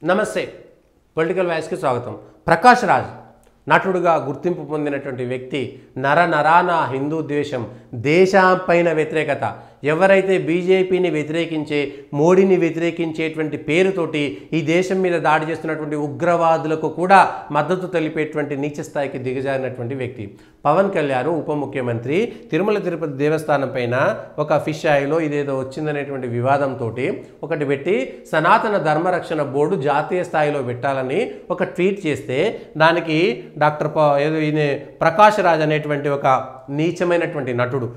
నమస్తే పొలిటికల్ వాయిస్కి స్వాగతం. ప్రకాష్ రాజ్ నటుడుగా గుర్తింపు పొందినటువంటి వ్యక్తి. నరనరాన హిందూ ద్వేషం, దేశంపైన వ్యతిరేకత, ఎవరైతే బీజేపీని వ్యతిరేకించే మోడీని వ్యతిరేకించేటువంటి పేరుతోటి ఈ దేశం మీద దాడి చేస్తున్నటువంటి ఉగ్రవాదులకు కూడా మద్దతు తెలిపేటువంటి నీచ స్థాయికి దిగజారినటువంటి వ్యక్తి పవన్ కళ్యాణ్. ఉప ముఖ్యమంత్రి తిరుమల తిరుపతి దేవస్థానం పైన ఒక ఫిష్ ఆయిలో ఇదేదో వచ్చిందనేటువంటి వివాదంతో ఒకటి పెట్టి సనాతన ధర్మరక్షణ బోర్డు జాతీయ స్థాయిలో పెట్టాలని ఒక ట్వీట్ చేస్తే దానికి డాక్టర్ ఏదో ఈయన ప్రకాష్ రాజ్ అనేటువంటి ఒక నీచమైనటువంటి నటుడు,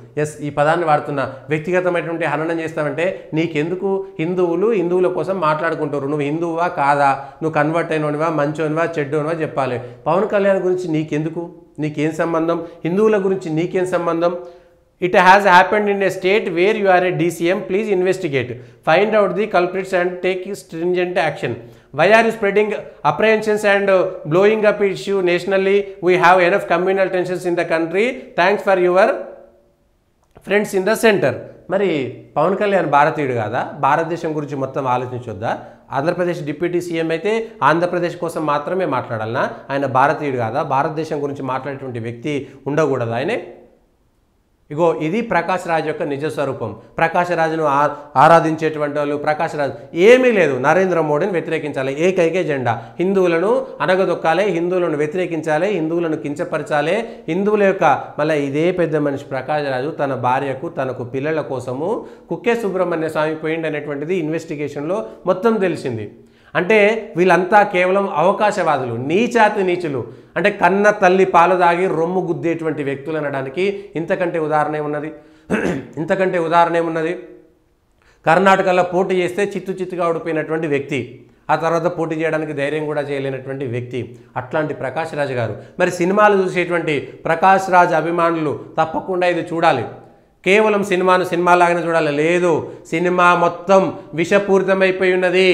ఈ పదాన్ని వాడుతున్న, వ్యక్తిగతమైనటువంటి హననం చేస్తామంటే నీకెందుకు? హిందువుల కోసం మాట్లాడుకుంటారు. నువ్వు హిందువా కాదా, నువ్వు కన్వర్ట్ అయినవనివా, మంచోనివా, చెడ్డోనివా చెప్పాలి. పవన్ కళ్యాణ్ గురించి నీకెందుకు? నీకేం సంబంధం? హిందువుల గురించి నీకేం సంబంధం? It has happened in a state where you are a DCM. Please investigate, find out the culprits and take stringent action. Why are you spreading apprehensions and blowing up issue nationally? We have enough communal tensions in the country. Thanks for your friends in the center. మరి పవన్ కళ్యాణ్ భారతీయుడు కాదా? భారతదేశం గురించి మొత్తం ఆలోచించొద్దా? Andhra Pradesh deputy CM అయితే ఆంధ్రప్రదేశ్ కోసం మాత్రమే మాట్లాడాలనా? ఆయన భారతీయుడు కాదా? భారతదేశం గురించి మాట్లాడేటువంటి వ్యక్తి ఉండకూడదు ఆయనే? ఇగో ఇది ప్రకాష్ రాజ్ యొక్క నిజ స్వరూపం. ప్రకాష్ రాజ్ను ఆరాధించేటువంటి వాళ్ళు, ప్రకాష్ రాజ్ ఏమీ లేదు, నరేంద్ర మోడీని వ్యతిరేకించాలి, ఏకైక జెండా. హిందువులను అనగదొక్కాలి, హిందువులను వ్యతిరేకించాలి, హిందువులను కించపరచాలి. హిందువుల యొక్క మళ్ళీ ఇదే పెద్ద మనిషి ప్రకాష్ రాజు తన భార్యకు తనకు పిల్లల కోసము కుక్కే సుబ్రహ్మణ్య స్వామి పోయింది అనేటువంటిది ఇన్వెస్టిగేషన్లో మొత్తం తెలిసింది. అంటే వీళ్ళంతా కేవలం అవకాశవాదులు, నీచాతి నీచులు. అంటే కన్న తల్లి పాలు దాగి రొమ్ము గుద్దేటువంటి వ్యక్తులు అనడానికి ఇంతకంటే ఉదాహరణ ఏమున్నది? కర్ణాటకలో పోటీ చేస్తే చిత్తుగా ఓడిపోయినటువంటి వ్యక్తి, ఆ తర్వాత పోటీ చేయడానికి ధైర్యం కూడా చేయలేనటువంటి వ్యక్తి. అట్లాంటి ప్రకాష్ రాజ్ గారు. మరి సినిమాలు చూసేటువంటి ప్రకాష్ రాజ్ అభిమానులు తప్పకుండా ఇది చూడాలి. కేవలం సినిమాలాగానే చూడాలి. లేదు, సినిమా మొత్తం విషపూరితమైపోయి ఉన్నది.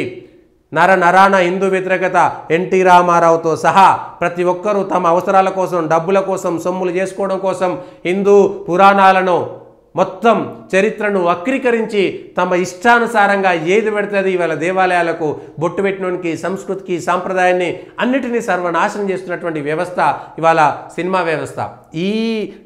నరాన హిందూ వ్యతిరేకత, ఎన్టీ రామారావుతో సహా ప్రతి ఒక్కరూ తమ అవసరాల కోసం, డబ్బుల కోసం, సొమ్ములు చేసుకోవడం కోసం హిందూ పురాణాలను మొత్తం చరిత్రను వక్రీకరించి తమ ఇష్టానుసారంగా ఏది పెడుతుంది వాళ్ళ దేవాలయాలకు బొట్టు పెట్టడానికి, సంస్కృతికి, సాంప్రదాయాన్ని అన్నిటినీ సర్వనాశనం చేస్తున్నటువంటి వ్యవస్థ ఇవాళ సినిమా వ్యవస్థ. ఈ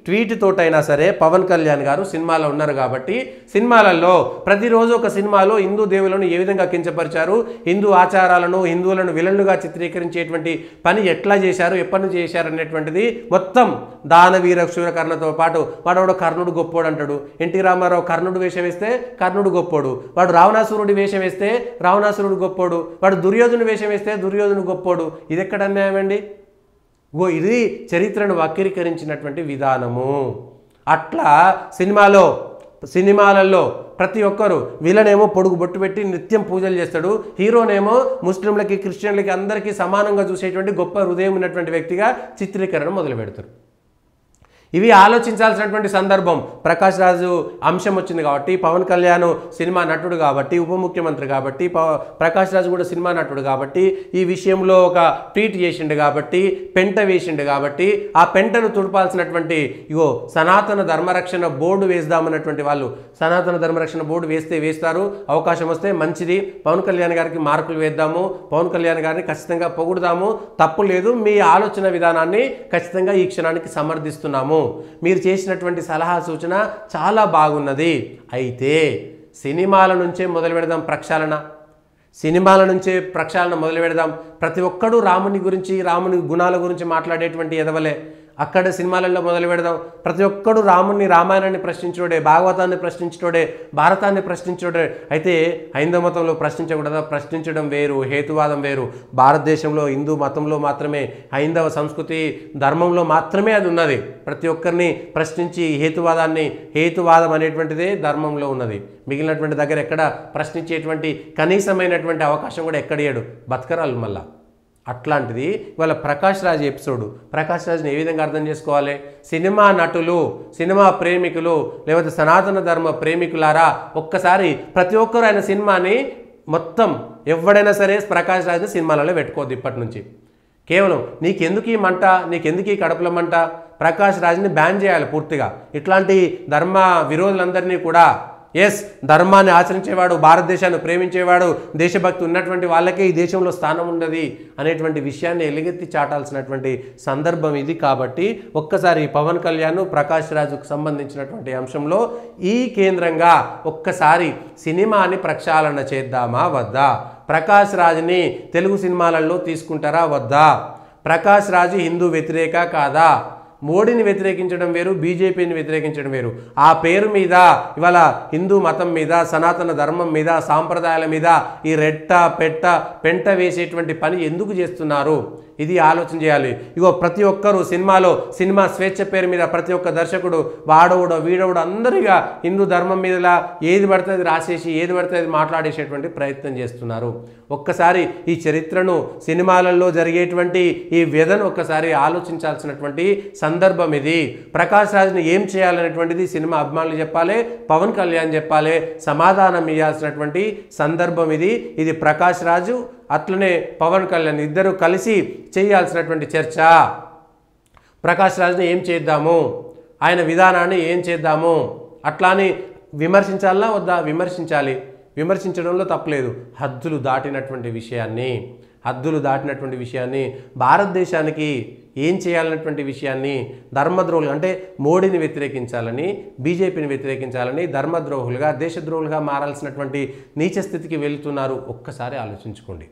ట్వీట్ తోటైనా సరే పవన్ కళ్యాణ్ గారు సినిమాలో ఉన్నారు కాబట్టి, సినిమాలలో ప్రతిరోజు ఒక సినిమాలో హిందూ దేవులను ఏ విధంగా కించపరిచారు, హిందూ ఆచారాలను, హిందువులను విలన్లుగా చిత్రీకరించేటువంటి పని ఎట్లా చేశారు, ఎప్పటి నుంచి చేశారు అనేటువంటిది మొత్తం దానవీర శూరకర్ణతో పాటు వాడోడు కర్ణుడు గొప్పోడు అంటాడు. ఎన్టీ రామారావు కర్ణుడు వేషం వేస్తే కర్ణుడు గొప్పోడు, వాడు రావణాసురుడి వేషం వేస్తే రావణాసురుడు గొప్పోడు, వాడు దుర్యోధను వేషం వేస్తే దుర్యోధను గొప్పోడు. ఇది ఎక్కడ అన్యాయం అండి? ఇది చరిత్రను వక్రీకరించినటువంటి విధానము. అట్లా సినిమాలలో ప్రతి ఒక్కరు విలనేమో పొడుగు బొట్టు పెట్టి నిత్యం పూజలు చేస్తాడు, హీరోనేమో ముస్లింలకి, క్రిస్టియన్లకి అందరికీ సమానంగా చూసేటువంటి గొప్ప హృదయం ఉన్నటువంటి వ్యక్తిగా చిత్రీకరణ మొదలు పెడతారు. ఇవి ఆలోచించాల్సినటువంటి సందర్భం. ప్రకాష్ రాజు అంశం వచ్చింది కాబట్టి, పవన్ కళ్యాణ్ సినిమా నటుడు కాబట్టి, ఉప ముఖ్యమంత్రి కాబట్టి, ప్రకాష్ రాజు కూడా సినిమా నటుడు కాబట్టి, ఈ విషయంలో ఒక ట్వీట్ చేసిండు కాబట్టి, పెంట వేసిండు కాబట్టి, ఆ పెంటను తుడపాల్సినటువంటి సనాతన ధర్మరక్షణ బోర్డు వేద్దామన్నటువంటి వాళ్ళు సనాతన ధర్మరక్షణ బోర్డు వేస్తారు. అవకాశం వస్తే మంచిది. పవన్ కళ్యాణ్ గారికి మార్కులు వేద్దాము, పవన్ కళ్యాణ్ గారిని ఖచ్చితంగా పొగుడుదాము, తప్పు లేదు. మీ ఆలోచన విధానాన్ని ఖచ్చితంగా ఈ క్షణానికి సమర్థిస్తున్నాము. మీరు చేసినటువంటి సలహా సూచన చాలా బాగున్నది. అయితే సినిమాల నుంచే మొదలు పెడదాం ప్రక్షాళన. మొదలు పెడదాం. ప్రతి ఒక్కడూ రాముని గురించి, రాముని గుణాల గురించి మాట్లాడేటువంటి ఎదవలే. అక్కడ సినిమాలలో మొదలు పెడదాం. ప్రతి ఒక్కడు రాముని, రామాయణాన్ని ప్రశ్నించోడే, భాగవతాన్ని ప్రశ్నించోడే, భారతాన్ని ప్రశ్నించోడే. అయితే హైందవ మతంలో ప్రశ్నించకూడదా? ప్రశ్నించడం వేరు, హేతువాదం వేరు. భారతదేశంలో హిందూ మతంలో మాత్రమే, హైందవ సంస్కృతి ధర్మంలో మాత్రమే అది ఉన్నది. ప్రతి ఒక్కరిని ప్రశ్నించి హేతువాదం అనేటువంటిదే ధర్మంలో ఉన్నది. మిగిలినటువంటి దగ్గర ఎక్కడ ప్రశ్నించేటువంటి కనీసమైనటువంటి అవకాశం కూడా ఎక్కడియాడు, బతకరాలు మళ్ళా. అట్లాంటిది ఇవాళ ప్రకాష్ రాజ్ ఎపిసోడ్. ప్రకాష్ రాజ్ని ఏ విధంగా అర్థం చేసుకోవాలి? సినిమా నటులు, సినిమా ప్రేమికులు, లేకపోతే సనాతన ధర్మ ప్రేమికులారా, ఒక్కసారి ప్రతి ఒక్కరు ఆయన సినిమాని మొత్తం ఎవడైనా సరే ప్రకాష్ రాజ్ని సినిమాలలో పెట్టుకోవద్దు ఇప్పటి నుంచి. కేవలం నీకెందుకు ఈ మంట, నీకెందుకు ఈ కడుపుల మంట? ప్రకాష్ రాజ్ని బ్యాన్ చేయాలి పూర్తిగా. ఇట్లాంటి ధర్మ విరోధులందరినీ కూడా ఎస్, ధర్మాన్ని ఆచరించేవాడు, భారతదేశాన్ని ప్రేమించేవాడు, దేశభక్తి ఉన్నటువంటి వాళ్ళకే ఈ దేశంలో స్థానం ఉండదు అనేటువంటి విషయాన్ని ఎలుగెత్తి చాటాల్సినటువంటి సందర్భం ఇది. కాబట్టి ఒక్కసారి పవన్ కళ్యాణ్, ప్రకాష్ రాజుకు సంబంధించినటువంటి అంశంలో ఈ కేంద్రంగా ఒక్కసారి సినిమాని ప్రక్షాళన చేద్దామా వద్దా? ప్రకాష్ రాజ్ని తెలుగు సినిమాలలో తీసుకుంటారా వద్దా? ప్రకాష్ రాజు హిందూ వ్యతిరేక కాదా? మోడీని వ్యతిరేకించడం వేరు, బీజేపీని వ్యతిరేకించడం వేరు. ఆ పేరు మీద ఇవాళ హిందూ మతం మీద, సనాతన ధర్మం మీద, సాంప్రదాయాల మీద ఈ పెంట వేసేటువంటి పని ఎందుకు చేస్తున్నారు? ఇది ఆలోచన చేయాలి. ఇగో ప్రతి ఒక్కరూ సినిమా స్వేచ్ఛ పేరు మీద ప్రతి ఒక్క దర్శకుడు వాడవుడో వీడవుడో అందరిగా హిందూ ధర్మం మీద ఏది పడితే అది రాసేసి ఏది పడితే అది మాట్లాడేసేటువంటి ప్రయత్నం చేస్తున్నారు. ఒక్కసారి ఈ చరిత్రను, సినిమాలలో జరిగేటువంటి ఈ వ్యధను ఒక్కసారి ఆలోచించాల్సినటువంటి సందర్భం ఇది. ప్రకాష్ రాజ్ని ఏం చేయాలనేటువంటిది సినిమా అభిమానులు చెప్పాలి, పవన్ కళ్యాణ్ చెప్పాలి, సమాధానం ఇవ్వాల్సినటువంటి సందర్భం ఇది. ఇది ప్రకాష్ రాజు అట్లనే పవన్ కళ్యాణ్ ఇద్దరు కలిసి చేయాల్సినటువంటి చర్చ. ప్రకాష్ రాజ్ని ఏం చేద్దాము, ఆయన విధానాన్ని ఏం చేద్దాము, అట్లాని విమర్శించాలా వద్దా? విమర్శించాలి, విమర్శించడంలో తప్పలేదు. హద్దులు దాటినటువంటి విషయాన్ని భారతదేశానికి ఏం చేయాలన్నటువంటి విషయాన్ని ధర్మద్రోహులు అంటే మోడీని వ్యతిరేకించాలని, బీజేపీని వ్యతిరేకించాలని ధర్మద్రోహులుగా, దేశద్రోహులుగా మారాల్సినటువంటి నీచ స్థితికి వెళ్తున్నారు. ఒక్కసారి ఆలోచించుకోండి.